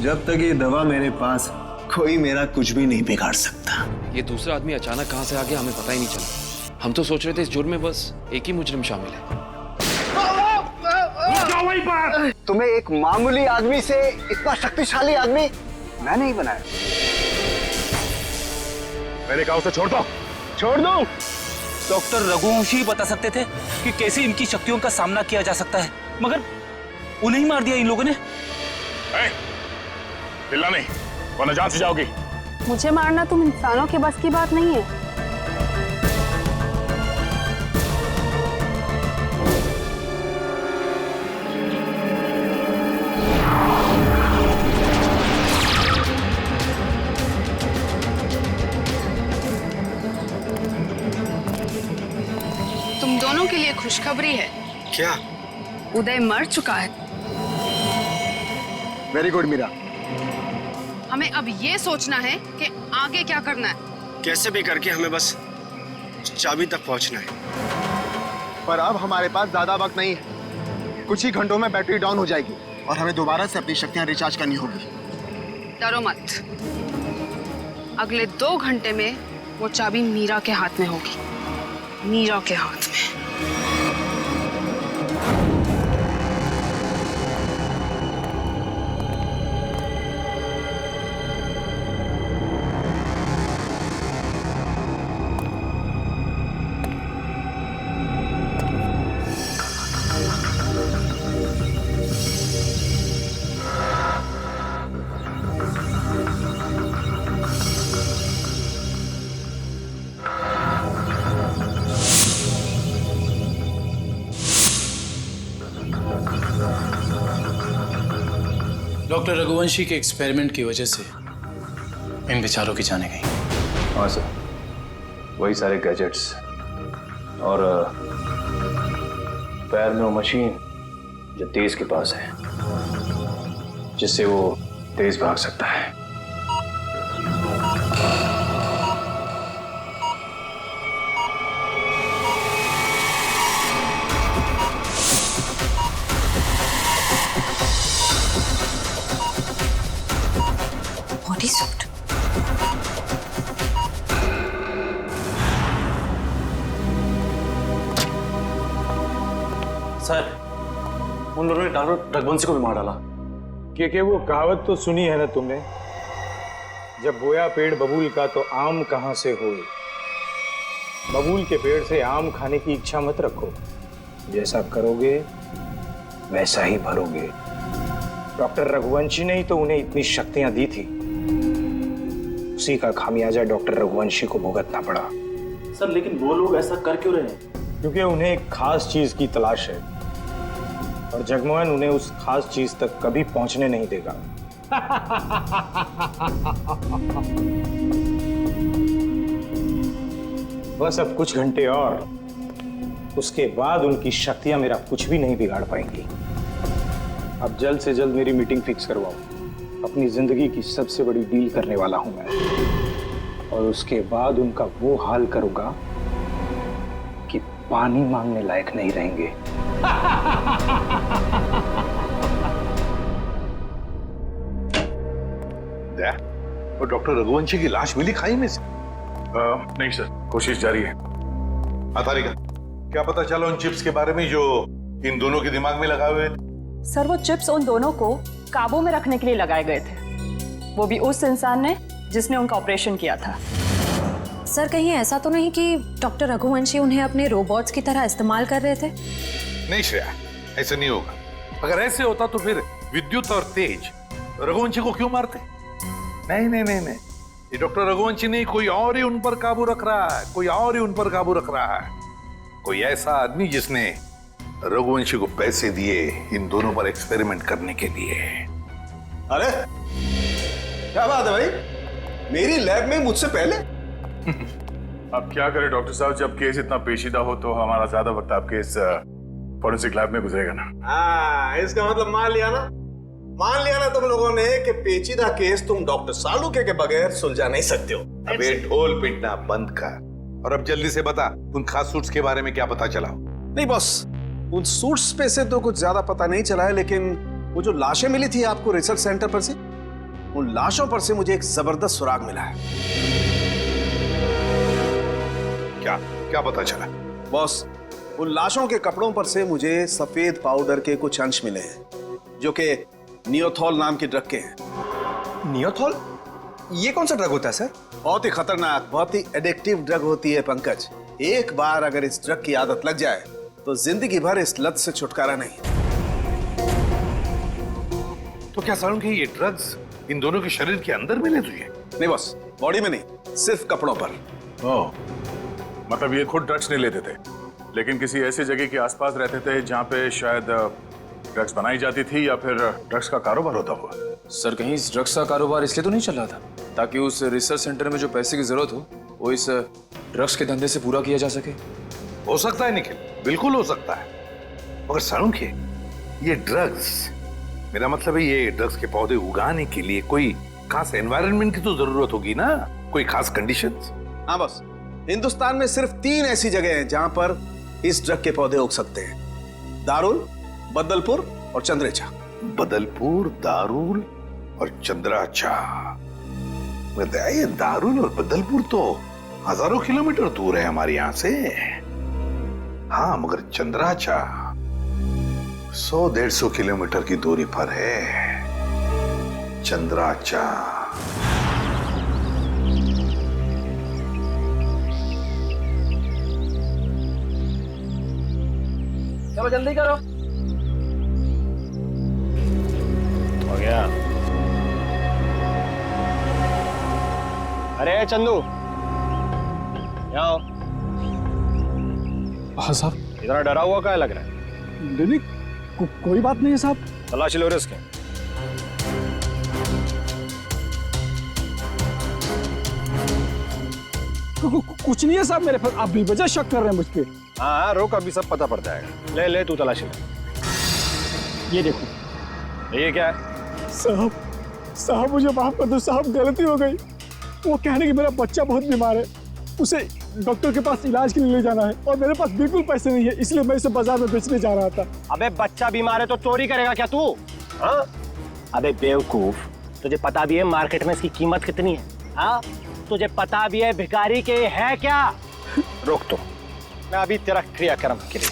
जब तक ये दवा मेरे पास, कोई मेरा कुछ भी नहीं बिगाड़ सकता। ये दूसरा आदमी अचानक कहाँ से आ गया हमें पता ही नहीं चला। हम तो सोच रहे थे इस जुर्म में बस एक ही मुजरिम शामिल है। तुम्हें एक मामूली आदमी से इतना शक्तिशाली आदमी मैं नहीं बनाया। मैंने कहा उसे छोड़ दो। छोड़ दो। डॉक्टर रघुवंशी बता सकते थे कि कैसे इनकी शक्तियों का सामना किया जा सकता है, मगर उन्हें ही मार दिया इन लोगों ने। चिल्ला नहीं वरना जान से जाओगी। मुझे मारना तुम इंसानों के बस की बात नहीं है। तुम दोनों के लिए खुशखबरी है। क्या? उदय मर चुका है। Very good Meera. हमें अब ये सोचना है कि आगे क्या करना है। कैसे भी करके हमें बस चाबी तक पहुंचना है। पर अब हमारे पास ज्यादा वक्त नहीं है। कुछ ही घंटों में बैटरी डाउन हो जाएगी और हमें दोबारा से अपनी शक्तियां रिचार्ज करनी होगी। डरो मत, अगले 2 घंटे में वो चाबी मीरा के हाथ में होगी। मीरा के हाथ में। डॉक्टर रघुवंशी के एक्सपेरिमेंट की वजह से इन बेचारों की जाने गई। हाँ सर, वही सारे गैजेट्स और पैर में वो मशीन जो तेज के पास है, जिससे वो तेज भाग सकता है। Body suit. सर, उन लोगों ने डॉक्टर रघुवंशी को भी मार डाला। कि वो कहावत तो सुनी है ना तुमने, जब बोया पेड़ बबूल का तो आम कहां से होए। बबूल के पेड़ से आम खाने की इच्छा मत रखो, जैसा करोगे वैसा ही भरोगे। डॉक्टर रघुवंशी ने ही तो उन्हें इतनी शक्तियां दी थी, उसी का खामियाजा डॉक्टर रघुवंशी को भुगतना पड़ा। सर, लेकिन वो लोग ऐसा कर क्यों रहे हैं? क्योंकि उन्हें एक खास चीज की तलाश है और जगमोहन उन्हें उस खास चीज तक कभी पहुंचने नहीं देगा। बस अब कुछ घंटे और, उसके बाद उनकी शक्तियां मेरा कुछ भी नहीं बिगाड़ पाएंगी। अब जल्द से जल्द मेरी मीटिंग फिक्स करवाओ। अपनी जिंदगी की सबसे बड़ी डील करने वाला हूं मैं, और उसके बाद उनका वो हाल करूंगा कि पानी मांगने लायक नहीं रहेंगे। और डॉक्टर रघुवंशी की लाश मिली खाई में से? नहीं सर, कोशिश जारी है। तारिका, क्या पता चला उन चिप्स के बारे में जो इन दोनों के दिमाग में लगाए हुए थे? सर, वो चिप्स उन दोनों को काबू में रखने के लिए लगाए गए थे, वो भी उस इंसान ने जिसने उनका ऑपरेशन किया था। सर, कहीं ऐसा तो नहीं कि डॉक्टर रघुवंशी उन्हें अपने रोबोट्स की तरह इस्तेमाल कर रहे थे? नहीं श्रेया, ऐसा नहीं होगा। अगर ऐसे होता तो फिर विद्युत और तेज रघुवंशी को क्यों मारते? नहीं नहीं नहीं नहीं, ये डॉक्टर रघुवंशी नहीं, कोई और ही उन पर काबू रख रहा है, कोई और ही उन पर काबू रख रहा है। कोई ऐसा आदमी जिसने रघुवंशी को पैसे दिए इन दोनों पर एक्सपेरिमेंट करने के लिए। अरे क्या बात है भाई, मेरी लैब में मुझसे पहले। अब क्या करें डॉक्टर साहब, जब केस इतना पेचीदा हो तो हमारा ज्यादा वक्त आपके इस फॉरेंसिक लैब में गुजरेगा ना। हाँ, इसका मतलब मान लिया ना तुम लोगों ने कि पेचीदा केस तुम डॉक्टर सालुके के बगैर सुलझा नहीं सकते हो। अबे ढोल पिटना बंद कर और अब जल्दी से बता, उन खास सूट्स के बारे में क्या पता चला? नहीं बॉस, उन सूट्स पे से तो कुछ ज्यादा पता नहीं चला है, लेकिन वो जो लाशें मिली थी आपको रिसर्च सेंटर पर से, उन लाशों पर से मुझे एक जबरदस्त सुराग मिला है। क्या क्या पता चला? बॉस, उन लाशों के कपड़ों पर से मुझे सफेद पाउडर के कुछ अंश मिले हैं जो कि नियोथॉल नाम के ड्रग के हैं। नियोथॉल? ये कौन सा ड्रग होता है सर? बहुत ही खतरनाक, बहुत ही एडिक्टिव ड्रग होती है पंकज। एक बार अगर इस ड्रग की आदत लग जाए तो जिंदगी भर इस लत से छुटकारा नहीं। तो क्या सालू कि ये ड्रग्स इन दोनों के शरीर के अंदर मिले तुझे? नहीं बॉस, बॉडी में नहीं, सिर्फ कपड़ों पर। ओह, मतलब ये खुद ड्रग्स नहीं लेते थे, लेकिन किसी ऐसी जगह के आसपास रहते थे जहाँ पे शायद ड्रग्स बनाई जाती थी या फिर ड्रग्स का कारोबार होता हुआ। सर कहीं इस ड्रग्स का कारोबार इसलिए तो नहीं चल रहा था ताकि उस रिसर्च सेंटर में जो पैसे की जरूरत हो वो इस ड्रग्स के धंधे से पूरा किया जा सके? हो सकता है निखिल, बिल्कुल हो सकता है, मगर सालू कि ये ड्रग्स, मेरा मतलब है ये ड्रग्स के पौधे उगाने के लिए कोई खास एनवायरनमेंट की तो जरूरत होगी ना, कोई खास कंडीशंस? हाँ बॉस, हिंदुस्तान में सिर्फ 3 ऐसी जगह हैं जहां पर इस ड्रग के पौधे उग सकते हैं। दारुल, बदलपुर और चंद्रेचा। बदलपुर, दारुल और चंद्राचा। ये दारुल और बदलपुर तो हजारों किलोमीटर दूर है हमारे यहाँ से। हाँ, मगर चंद्राचा 100-150 किलोमीटर की दूरी पर है चंद्राचा। चलो जल्दी करो। हो गया। अरे चंदू, आओ। हाँ साहब। इतना डरा हुआ क्या लग रहा है? नहीं, कोई बात नहीं है साहब। तलाशी लो इसके। कुछ नहीं है साहब मेरे पास, आप बेवजह शक कर रहे हैं मुझ पे। हाँ, रोक, अभी सब पता पड़ जाएगा। ले ले तू तलाशी ले। ये देखो। ये क्या है? साहब मुझे माफ कर दो साहब, गलती हो गई। वो कहने कि मेरा बच्चा बहुत बीमार है, उसे डॉक्टर के पास इलाज के लिए ले जाना है और मेरे पास बिल्कुल पैसे नहीं है, इसलिए मैं इसे बाजार में बेचने जा रहा था। अबे बच्चा बीमार है तो चोरी करेगा क्या तू? हाँ? अबे बेवकूफ, तुझे पता भी है मार्केट में इसकी कीमत कितनी है? हाँ? तुझे पता भी है भिखारी के है क्या? रोक तो, मैं अभी तेरा क्रियाक्रम के लिए।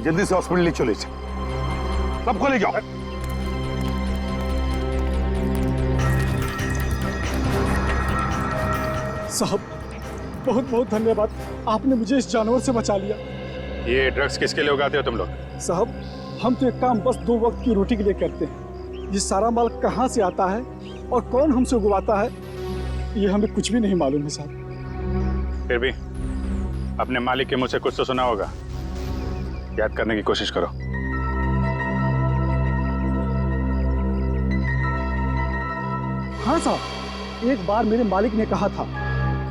जल्दी से हॉस्पिटल ले चले, सबको ले जाओ। साहब बहुत बहुत धन्यवाद, आपने मुझे इस जानवर से बचा लिया। ये ड्रग्स किसके लिए उगाते हो तुम लोग? साहब हम तो एक काम बस 2 वक्त की रोटी के लिए करते हैं। ये सारा माल कहाँ से आता है और कौन हमसे उगवाता है ये हमें कुछ भी नहीं मालूम है साहब। फिर भी अपने मालिक के मुंह से कुछ तो सुना होगा, याद करने की कोशिश करो। हाँ साहब, एक बार मेरे मालिक ने कहा था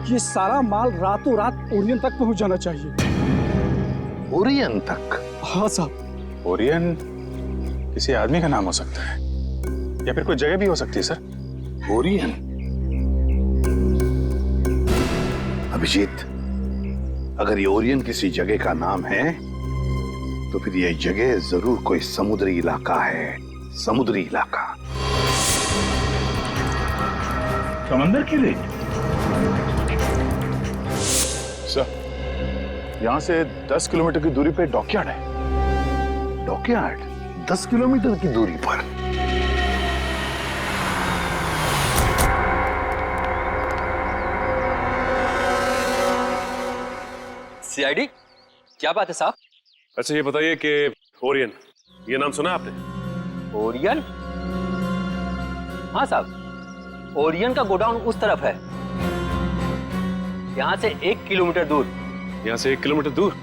कि ये सारा माल रातों रात ओरियन तक पहुंच जाना चाहिए। ओरियन तक? हाँ साहब। ओरियन किसी आदमी का नाम हो सकता है या फिर कोई जगह भी हो सकती है सर। ओरियन? अभिजीत, अगर ये ओरियन किसी जगह का नाम है तो फिर ये जगह जरूर कोई समुद्री इलाका है। समुद्री इलाका। समंदर के लिए? सर, यहाँ से 10 किलोमीटर की दूरी पे डॉकयार्ड है। डॉकयार्ड? 10 किलोमीटर की दूरी पर? सीआईडी, क्या बात है साहब? अच्छा ये बताइए कि ओरियन, ये नाम सुना आपने? ओरियन? हाँ साहब, ओरियन का गोडाउन उस तरफ है, यहाँ से 1 किलोमीटर दूर। यहाँ से 1 किलोमीटर दूर?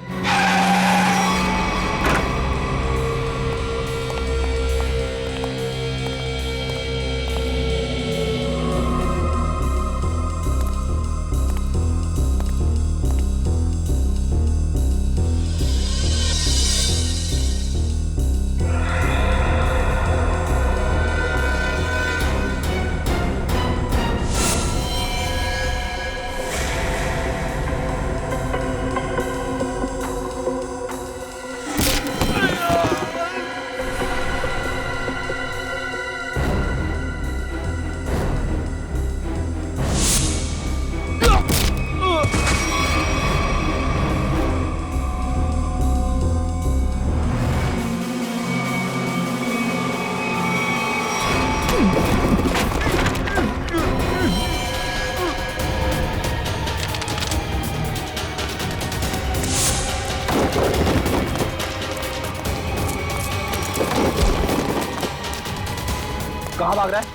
कहाँ भाग रहा है?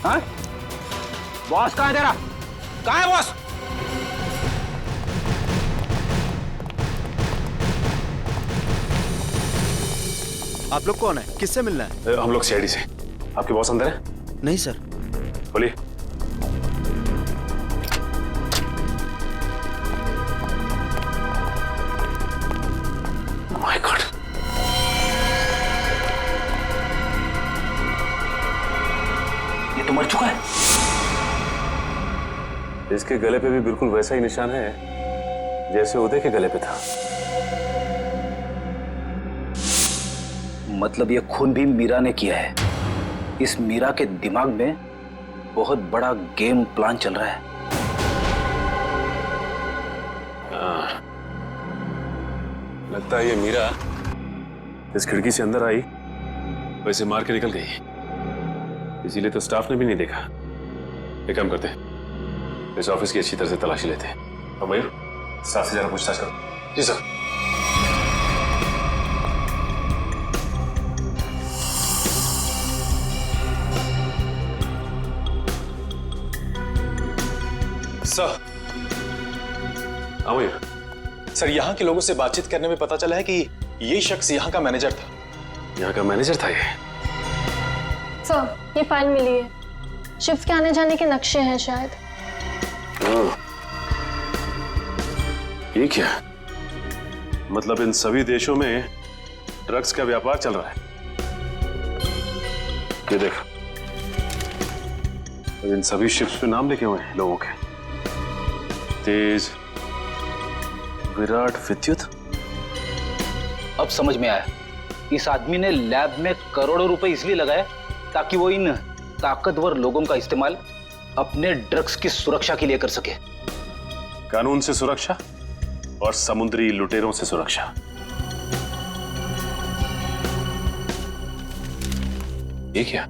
हाँ? बॉस कहाँ है तेरा? कहाँ है बॉस? आप लोग कौन है? किससे मिलना है? हम लोग सीआईडी से। आपके बॉस अंदर है? नहीं सर। बोलिए। माय गॉड, ये तो मर चुका है। इसके गले पे भी बिल्कुल वैसा ही निशान है जैसे उदय के गले पे था। मतलब ये खून भी मीरा ने किया है। इस मीरा के दिमाग में बहुत बड़ा गेम प्लान चल रहा है। लगता है ये मीरा इस खिड़की से अंदर आई, वैसे मार के निकल गई। इसीलिए तो स्टाफ ने भी नहीं देखा। एक काम करते हैं, इस ऑफिस की अच्छी तरह से तलाशी लेते हैं। और मयूर, स्टाफ से जरा पूछताछ करो। जी सर। सर, मयूर। सर, यहाँ के लोगों से बातचीत करने में पता चला है कि ये शख्स यहाँ का मैनेजर था। यहाँ का मैनेजर था ये? सर, ये फाइल मिली है। शिफ्ट के आने जाने के नक्शे हैं शायद। ये क्या? मतलब इन सभी देशों में ड्रग्स का व्यापार चल रहा है। ये देखो, इन सभी शिप्स पे नाम लिखे हुए हैं लोगों के। तेज, विराट, विद्युत। अब समझ में आया। इस आदमी ने लैब में करोड़ों रुपए इसलिए लगाए ताकि वो इन ताकतवर लोगों का इस्तेमाल अपने ड्रग्स की सुरक्षा के लिए कर सके। कानून से सुरक्षा और समुद्री लुटेरों से सुरक्षा। ये क्या?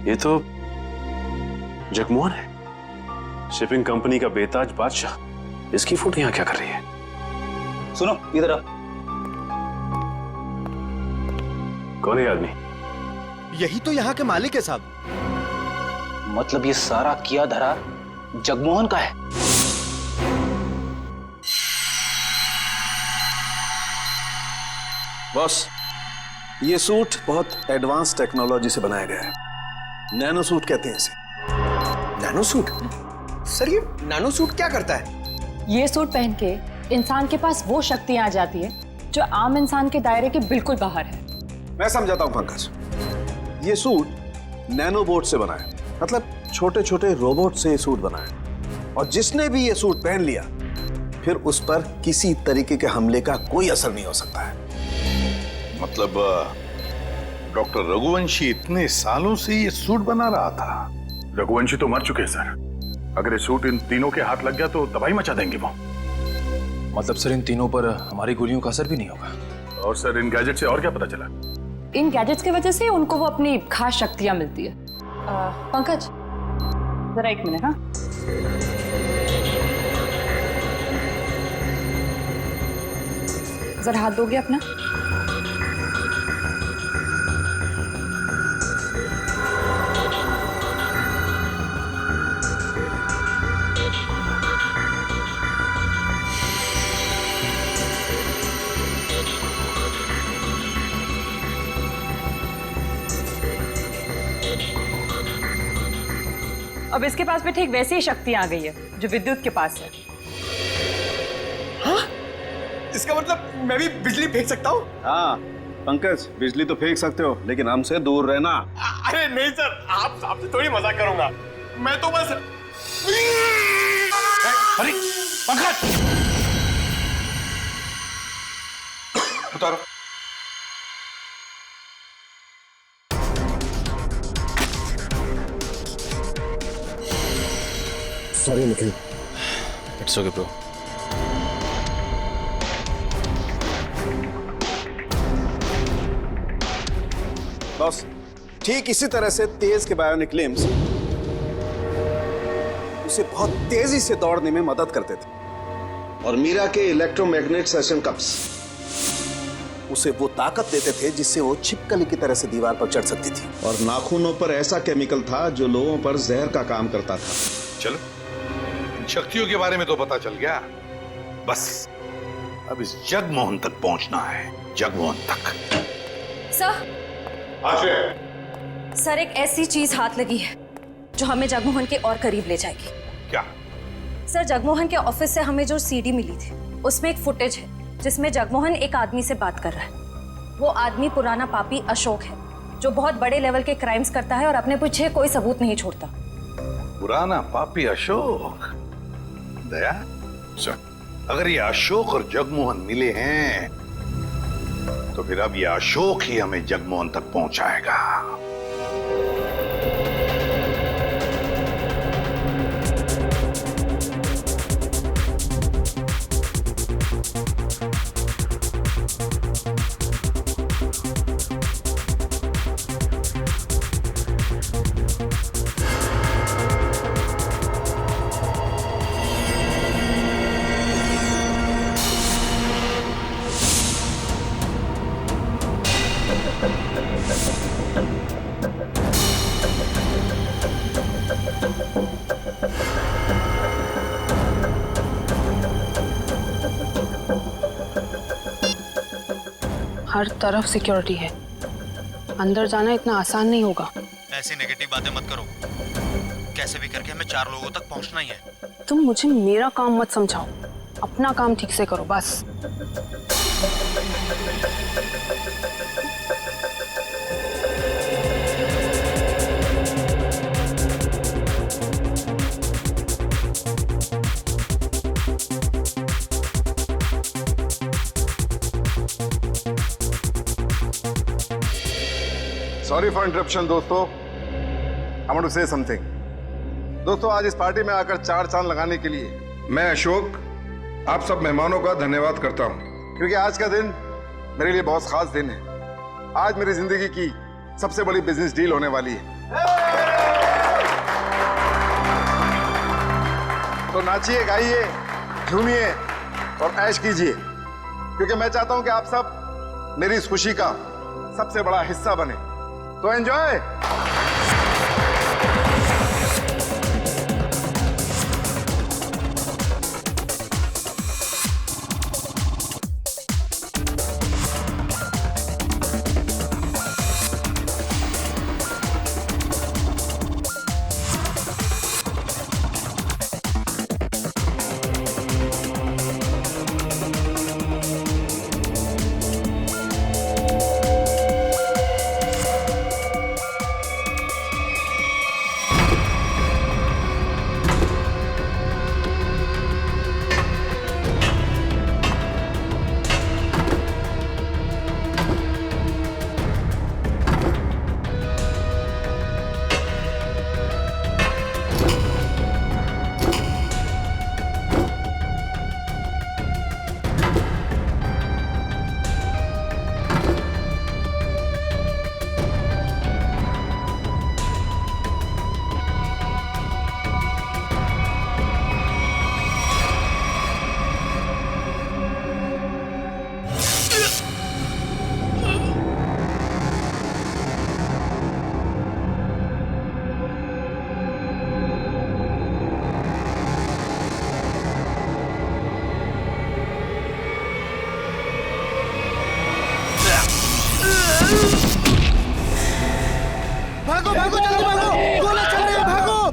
ये तो जगमोहन है, शिपिंग कंपनी का बेताज बादशाह। इसकी फोटो यहां क्या कर रही है? सुनो, इधर आ। कौन है आदमी? यही तो यहाँ के मालिक है साहब। मतलब ये सारा किया धरा जगमोहन का है। बॉस, ये सूट बहुत एडवांस टेक्नोलॉजी से बनाया गया है। नैनो सूट कहते हैं इसे। Nano suit? सर, ये नैनो सूट क्या करता है? ये सूट पहन के इंसान के पास वो शक्तियां आ जाती है जो आम इंसान के दायरे के बिल्कुल बाहर है। मैं समझाता हूं पंकज। ये सूट नैनो बोट से बना है, मतलब छोटे छोटे रोबोट से ये सूट बना है। और जिसने भी ये सूट पहन लिया, फिर उस पर किसी तरीके के हमले का कोई असर नहीं हो सकता है। मतलब डॉक्टर रघुवंशी इतने सालों से ये सूट बना रहा था? रघुवंशी तो मर चुके हैं सर। अगर ये सूट इन तीनों के हाथ लग गया तो तबाही मचा देंगे वो। मतलब सर, इन तीनों पर हमारी गोलियों का असर भी नहीं होगा। और सर, इन गैजेट से और क्या पता चला? इन गैजेट्स की वजह से उनको वो अपनी खास शक्तियां मिलती है। पंकज, जरा एक मिनट। हाँ, जरा हाथ दोगे अपना? अब इसके पास भी ठीक वैसी ही शक्ति आ गई है जो विद्युत के पास है। हाँ? इसका मतलब मैं भी बिजली फेंक सकता हूँ? हाँ पंकज, बिजली तो फेंक सकते हो, लेकिन हमसे दूर रहना। अरे नहीं सर, आपसे थोड़ी मजाक करूंगा। मैं तो बस। अरे पंकज, उतारो। Sorry Nikhil. It's okay bro. Boss, ठीक इसी तरह से तेज के बायोनिक लिम्स उसे बहुत तेजी से दौड़ने में मदद करते थे। और मीरा के इलेक्ट्रोमैग्नेट सेशन कप्स उसे वो ताकत देते थे जिससे वो छिपकली की तरह से दीवार पर चढ़ सकती थी। और नाखूनों पर ऐसा केमिकल था जो लोगों पर जहर का काम करता था। चलो, इन शक्तियों के बारे में तो पता चल गया, बस अब इस जगमोहन तक पहुंचना है, जगमोहन तक। सर एक ऐसी चीज हाथ लगी है जो हमें जगमोहन के और करीब ले जाएगी। क्या? सर जगमोहन के ऑफिस से हमें जो सीडी मिली थी उसमें एक फुटेज है जिसमें जगमोहन एक आदमी से बात कर रहा है। वो आदमी पुराना पापी अशोक है जो बहुत बड़े लेवल के क्राइम्स करता है और अपने पीछे कोई सबूत नहीं छोड़ता। पुराना पापी अशोक? दया, अगर ये अशोक और जगमोहन मिले हैं तो फिर अब ये अशोक ही हमें जगमोहन तक पहुंचाएगा। हर तरफ सिक्योरिटी है, अंदर जाना इतना आसान नहीं होगा। ऐसी नेगेटिव बातें मत करो, कैसे भी करके हमें 4 लोगों तक पहुंचना ही है। तुम मुझे मेरा काम मत समझाओ, अपना काम ठीक से करो बस। सॉरी फॉर इंटरप्शन दोस्तों, I want to say something. दोस्तों, आज इस पार्टी में आकर 4 चांद लगाने के लिए मैं अशोक आप सब मेहमानों का धन्यवाद करता हूं, क्योंकि आज का दिन मेरे लिए बहुत खास दिन है। आज मेरी जिंदगी की सबसे बड़ी बिजनेस डील होने वाली है। तो नाचिए, गाइए, झूमिए और ऐश कीजिए, क्योंकि मैं चाहता हूं कि आप सब मेरी इस खुशी का सबसे बड़ा हिस्सा बने। तो एंजॉय। भागो भागो, जल्दी भागो, गोला चल रही है, भागो।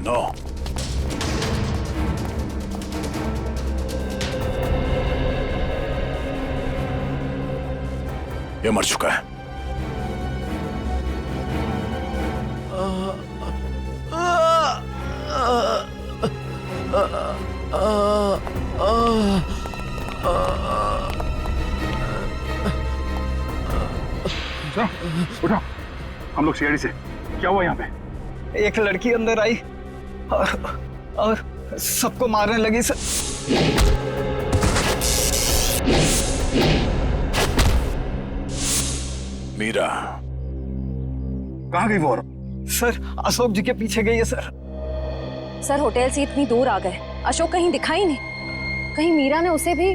नो। ये मर चुका है। उठो, हम लोग सीआईडी से। क्या हुआ यहाँ पे? एक लड़की अंदर आई और सबको मारने लगी सर। मीरा कहाँ गई वो? सर अशोक जी के पीछे गई है सर। सर होटल से इतनी दूर आ गए, अशोक कहीं दिखाई नहीं। कहीं मीरा ने उसे भी?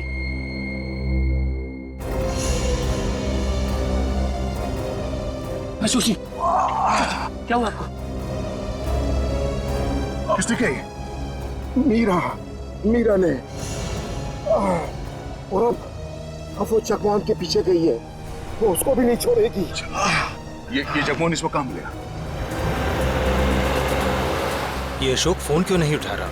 अशोक जी क्या हुआ आपको? किसने कही? मीरा ने। और अब वो चकवान के पीछे गई है, वो उसको भी नहीं छोड़ेगी। ये जगमोहन इसको काम लिया। ये अशोक फोन क्यों नहीं उठा रहा?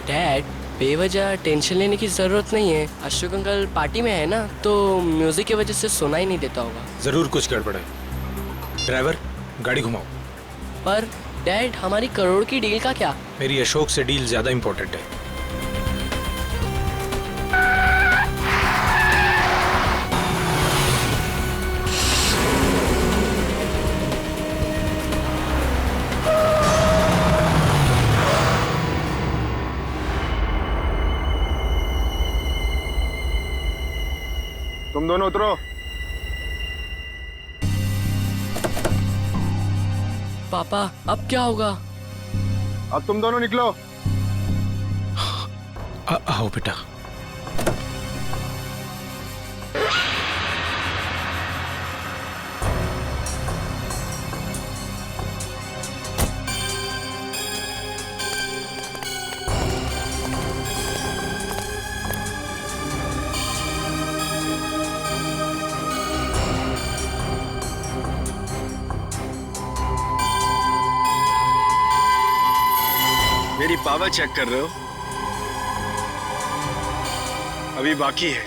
डैड, बेवजह टेंशन लेने की जरूरत नहीं है। अशोक अंकल पार्टी में है ना, तो म्यूजिक की वजह से सुनाई नहीं देता होगा। जरूर कुछ गड़बड़ है। ड्राइवर, गाड़ी घुमाओ। पर डैड, हमारी करोड़ की डील का क्या? मेरी अशोक से डील ज्यादा इंपॉर्टेंट है। तुम दोनों उतरो। पापा, अब क्या होगा? अब तुम दोनों निकलो। आओ बेटा। मेरी पावर चेक कर रहे हो? अभी बाकी है।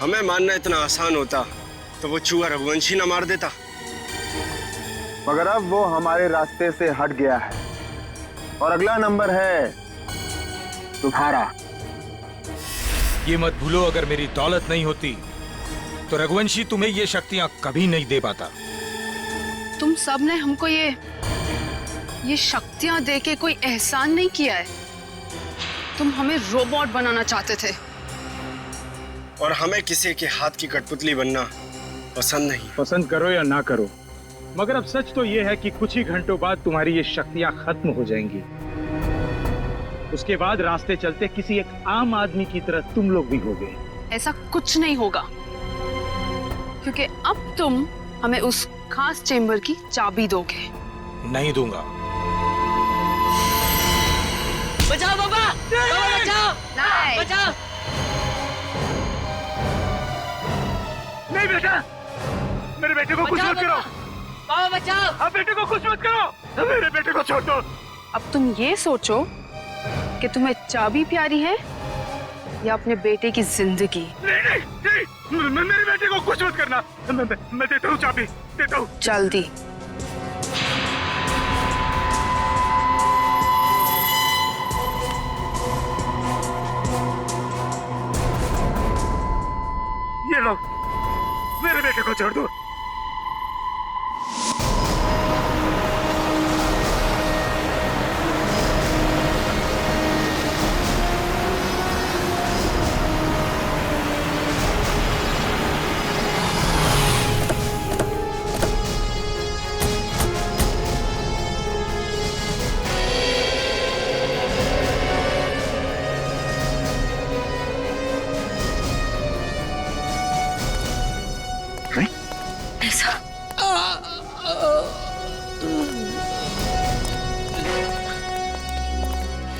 हमें मानना इतना आसान होता तो वो चूहा रघुवंशी ना मार देता। मगर अब वो हमारे रास्ते से हट गया है और अगला नंबर है तुम्हारा। ये मत भूलो, अगर मेरी दौलत नहीं होती तो रघुवंशी तुम्हें ये शक्तियां कभी नहीं दे पाता। तुम सब ने हमको ये शक्तियां दे के कोई एहसान नहीं किया है। तुम हमें रोबोट बनाना चाहते थे और हमें किसी के हाथ की कठपुतली बनना पसंद नहीं। पसंद करो या ना करो, मगर अब सच तो ये है कि कुछ ही घंटों बाद तुम्हारी ये शक्तियां खत्म हो जाएंगी। उसके बाद रास्ते चलते किसी एक आम आदमी की तरह तुम लोग भी होगे। ऐसा कुछ नहीं होगा, क्योंकि अब तुम हमें उस खास चेंबर की चाबी दोगे। नहीं दूंगा। बचाओ पापा! पापा बचाओ! नहीं। बचाओ! नहीं बेटा, मेरे बेटे को कुछ मत करो। पापा बचाओ! अब बेटे को कुछ मत करो, मेरे बेटे को छोड़ दो। अब तुम ये सोचो कि तुम्हें चाबी प्यारी है या अपने बेटे की जिंदगी। नहीं नहीं नहीं, मेरे बेटे को कुछ मत करना। मैं देता हूँ चाबी, देता हूँ। जल्दी। ये लो, मेरे बेटे को छोड़ दो।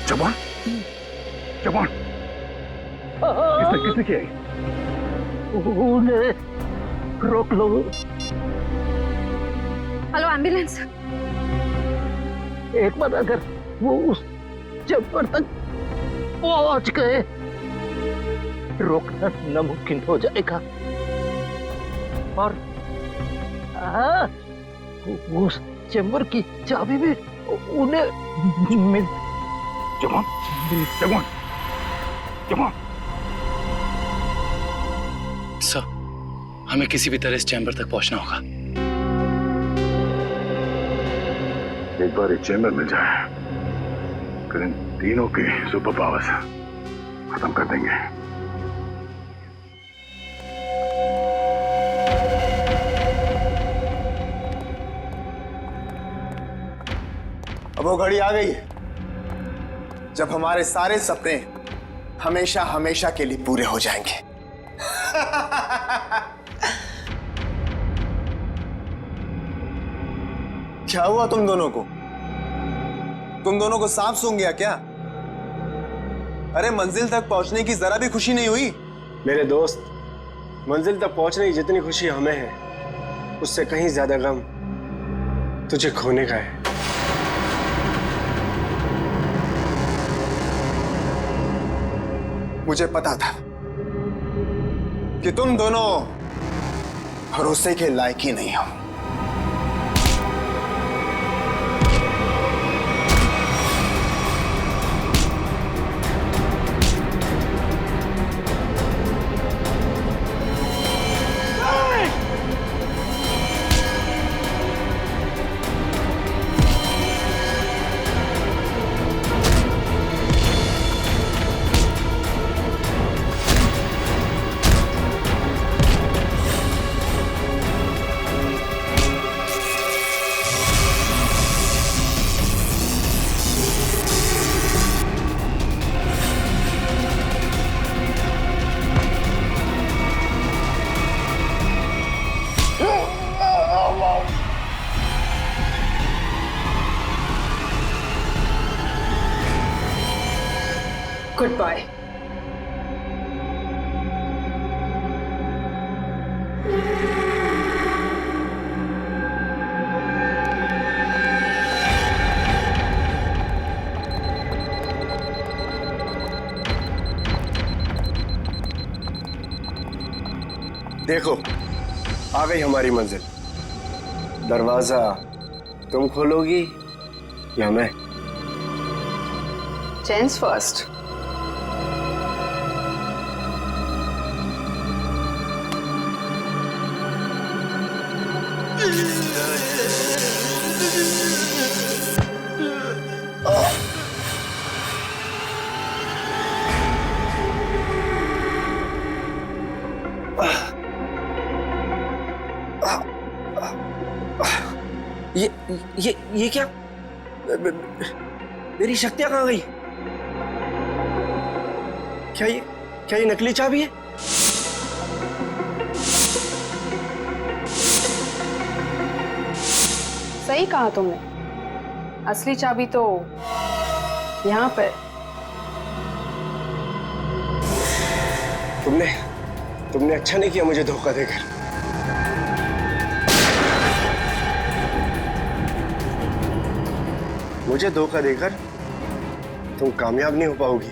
जवान, जवान, किसने किया? रोक लो। Hello ambulance. एक बार अगर वो उस चैम्बर तक पहुंच गए, रोकना नामुमकिन हो जाएगा। और हाँ, उस चैम्बर की चाबी भी उन्हें मिल। सर, हमें किसी भी तरह इस चैम्बर तक पहुंचना होगा। एक बार ये चैम्बर मिल जाए, फिर इन तीनों की सुपर पावर्स खत्म कर देंगे। अब वो घड़ी आ गई है जब हमारे सारे सपने हमेशा हमेशा के लिए पूरे हो जाएंगे। क्या हुआ तुम दोनों को? तुम दोनों को सांप सूंघ गया क्या? अरे मंजिल तक पहुंचने की जरा भी खुशी नहीं हुई? मेरे दोस्त, मंजिल तक पहुंचने की जितनी खुशी हमें है, उससे कहीं ज्यादा गम तुझे खोने का है। मुझे पता था कि तुम दोनों भरोसे के लायक ही नहीं हो। Goodbye. देखो, आ गई हमारी मंजिल। दरवाजा तुम खोलोगी या मैं? Gents first. ये क्या? मेरी शक्तियां कहाँ गई? क्या ये नकली चाबी है? सही कहा तुमने, असली चाबी तो यहाँ पर। तुमने अच्छा नहीं किया मुझे धोखा देकर। मुझे धोखा देकर तुम कामयाब नहीं हो पाओगी।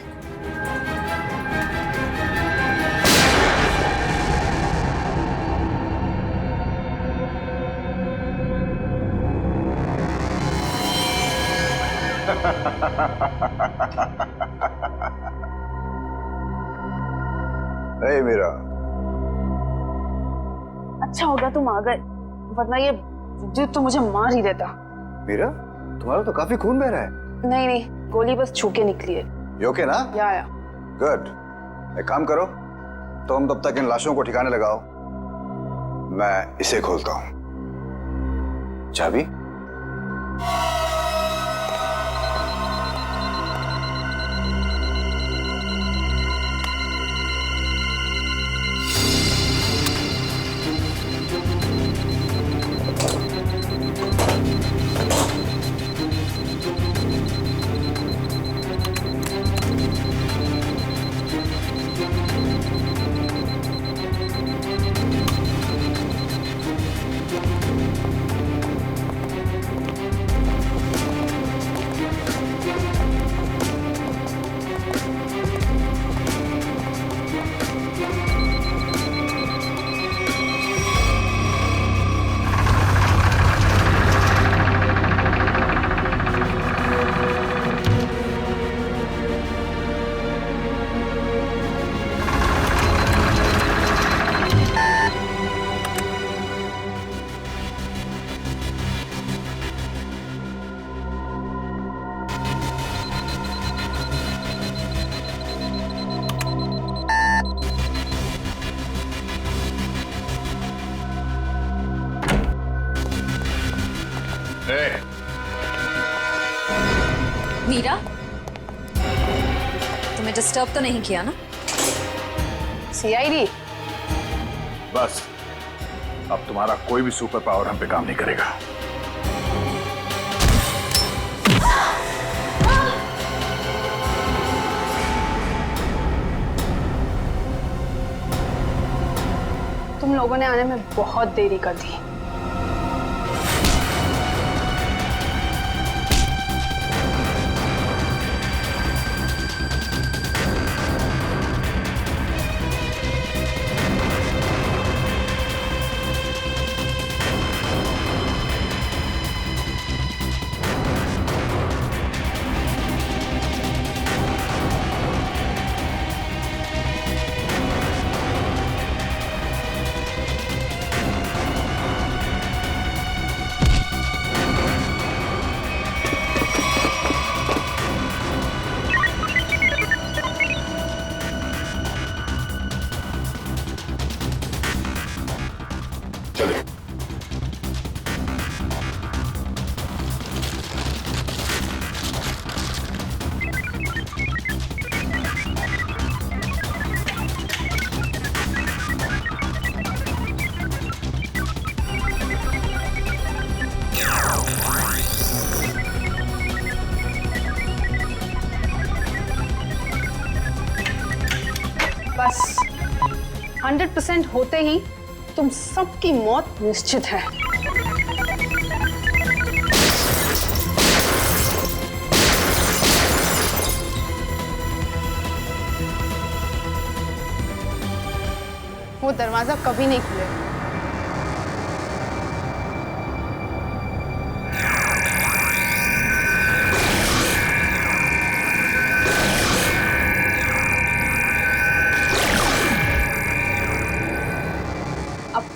नहीं मीरा, अच्छा होगा तुम आ गए, वरना ये विद्युत तो मुझे मार ही देता। मीरा, तुम्हारा तो काफी खून बह रहा है। नहीं नहीं, गोली बस छू के निकली है। You okay ना? या। गुड। एक काम करो, तुम तब तक इन लाशों को ठिकाने लगाओ, मैं इसे खोलता हूं। चाबी? तुम्हें डिस्टर्ब तो नहीं किया ना? सीआईडी? बस अब तुम्हारा कोई भी सुपर पावर हम पे काम नहीं करेगा। तुम लोगों ने आने में बहुत देरी कर दी। बस 100% होते ही तुम सबकी मौत निश्चित है। वो दरवाजा कभी नहीं खुलेगा।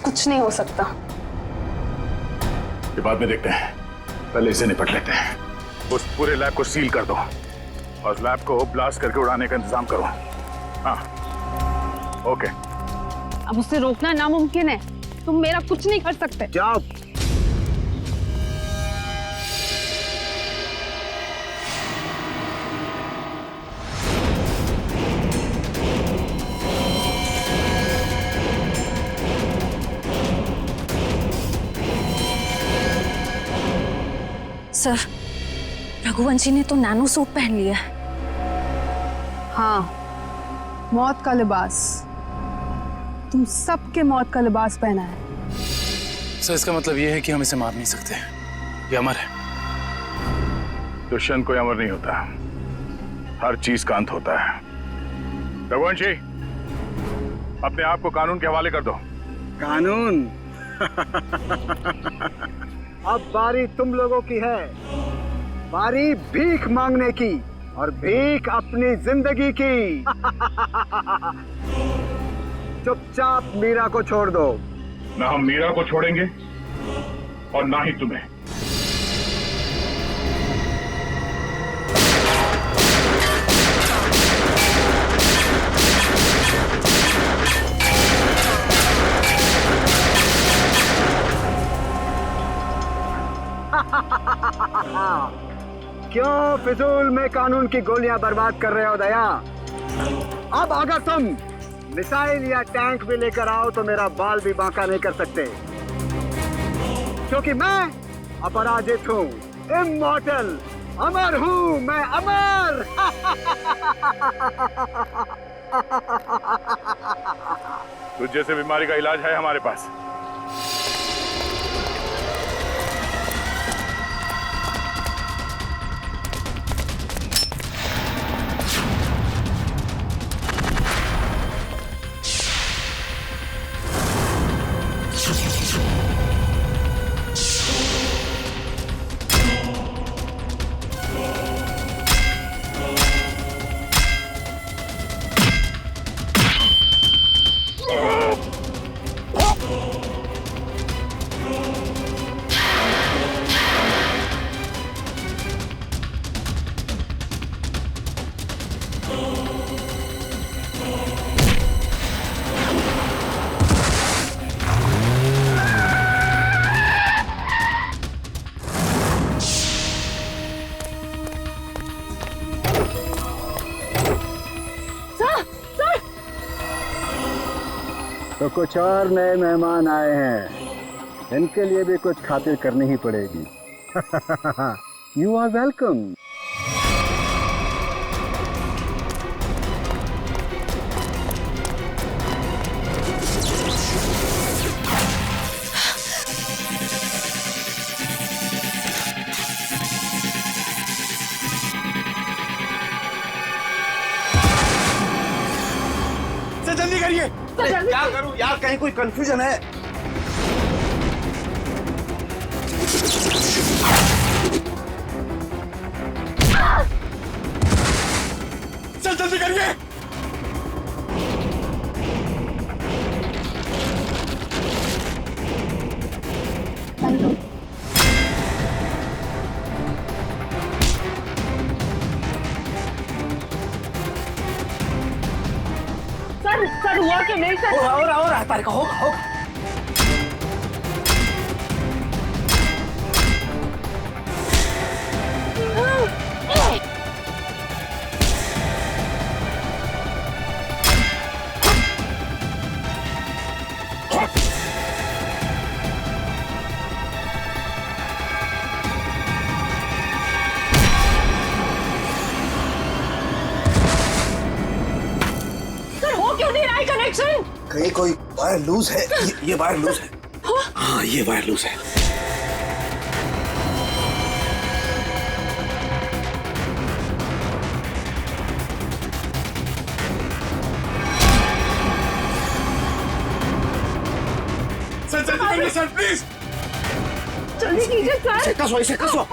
कुछ नहीं हो सकता। ये बाद में देखते हैं, पहले इसे निपट लेते हैं। उस पूरे लैब को सील कर दो और लैब को ब्लास्ट करके उड़ाने का इंतजाम करो। हाँ, ओके। अब उसे रोकना नामुमकिन है। तुम मेरा कुछ नहीं कर सकते। जाओ। सर, रघुवंशी ने तो नैनो सूट पहन लिया है। हाँ, मौत का लिबास। तुम सबके मौत का लिबास पहना है। सर, इसका मतलब ये है कि हम इसे मार नहीं सकते। ये अमर है। दुष्यंत कोई अमर नहीं होता, हर चीज का अंत होता है। रघुवंशी, अपने आप को कानून के हवाले कर दो। कानून? अब बारी तुम लोगों की है। बारी भीख मांगने की, और भीख अपनी जिंदगी की। चुपचाप मीरा को छोड़ दो। ना हम मीरा को छोड़ेंगे और ना ही तुम्हें। क्यों फिजूल में कानून की गोलियां बर्बाद कर रहे हो दया? अब अगर तुम मिसाइल या टैंक भी लेकर आओ तो मेरा बाल भी बांका नहीं कर सकते, क्योंकि मैं अपराजित हूँ, इमॉर्टल, अमर हूँ मैं, अमर। तुझ जैसे बीमारी का इलाज है हमारे पास। तो कुछ और नए मेहमान आए हैं, इनके लिए भी कुछ खातिर करनी ही पड़ेगी। You are welcome. जल्दी करिए। क्या करूं यार, कहीं कोई कंफ्यूजन है? चल जल्दी करिए। सर हुआ कि नहीं सर? हो रहा है तारिका, होगा। कहीं कोई वायर लूज है। ये वायर लूज है। हाँ ये वायर लूज है। सर जल्दी करिए सर, प्लीज जल्दी कीजिए सर। इसे कसो।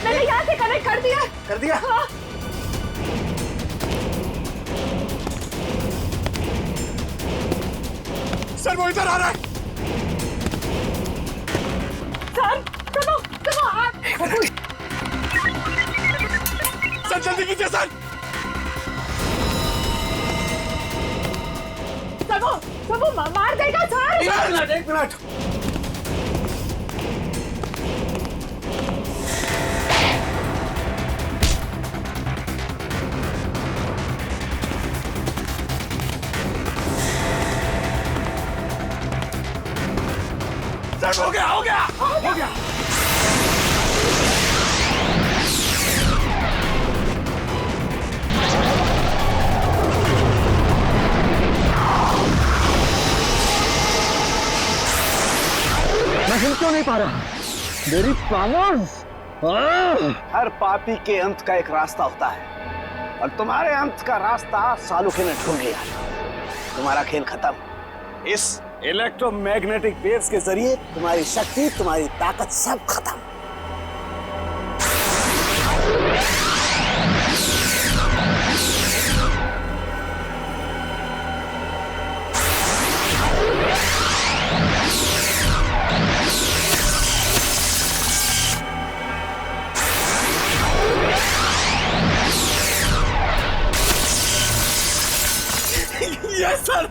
मैंने यहाँ से कनेक्ट कर दिया। कर दिया? हाँ। सर वो इधर आ रहा है। सर सर जल्दी कीजिए सर। वो मार देगा सर। एक मिनट। हो गया। मैं हिल क्यों नहीं पा रहा? मेरी पावर्स। हर पापी के अंत का एक रास्ता होता है, और तुम्हारे अंत का रास्ता सालुखे ने ढूंढ लिया। तुम्हारा खेल खत्म। इस इलेक्ट्रोमैग्नेटिक वेव्स के जरिए तुम्हारी शक्ति, तुम्हारी ताकत सब खत्म। Yes sir.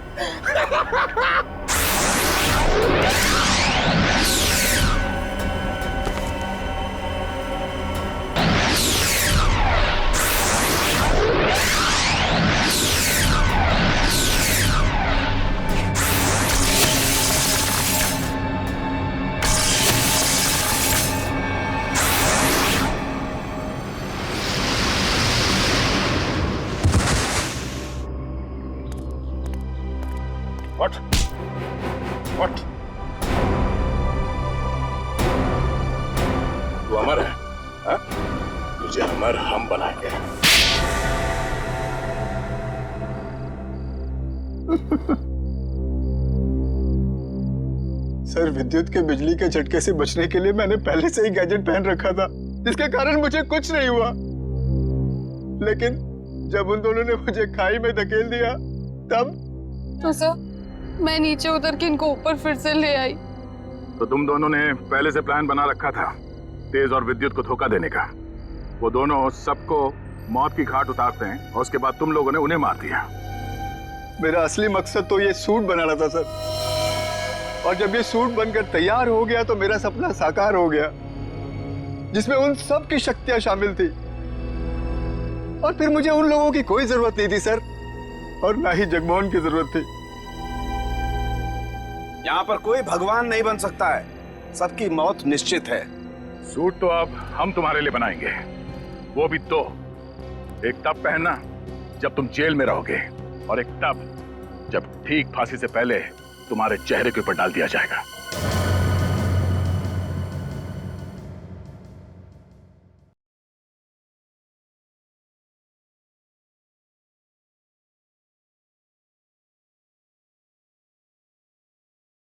What? तू अमर है, हाँ? तुझे अमर हम बनाएंगे। सर विद्युत के बिजली के झटके से बचने के लिए मैंने पहले से ही गैजेट पहन रखा था, जिसके कारण मुझे कुछ नहीं हुआ। लेकिन जब उन दोनों ने मुझे खाई में धकेल दिया तब तो सर मैं नीचे उतर के इनको ऊपर फिर से ले आई। तो तुम दोनों ने पहले से प्लान बना रखा था तेज और विद्युत को धोखा देने का। वो दोनों सबको मौत की घाट उतारते हैं और उसके बाद तुम लोगों ने उन्हें मार दिया। मेरा असली मकसद तो ये सूट बनाना था सर, और जब ये सूट बनकर तैयार हो गया तो मेरा सपना साकार हो गया, जिसमें उन सब की शक्तियां शामिल थी और फिर मुझे उन लोगों की कोई जरूरत नहीं थी सर, और ना ही जगमोहन की जरूरत थी। यहाँ पर कोई भगवान नहीं बन सकता है, सबकी मौत निश्चित है। सूट तो अब हम तुम्हारे लिए बनाएंगे, वो भी दो। एक तब पहनना जब तुम जेल में रहोगे, और एक तब जब ठीक फांसी से पहले तुम्हारे चेहरे के ऊपर डाल दिया जाएगा।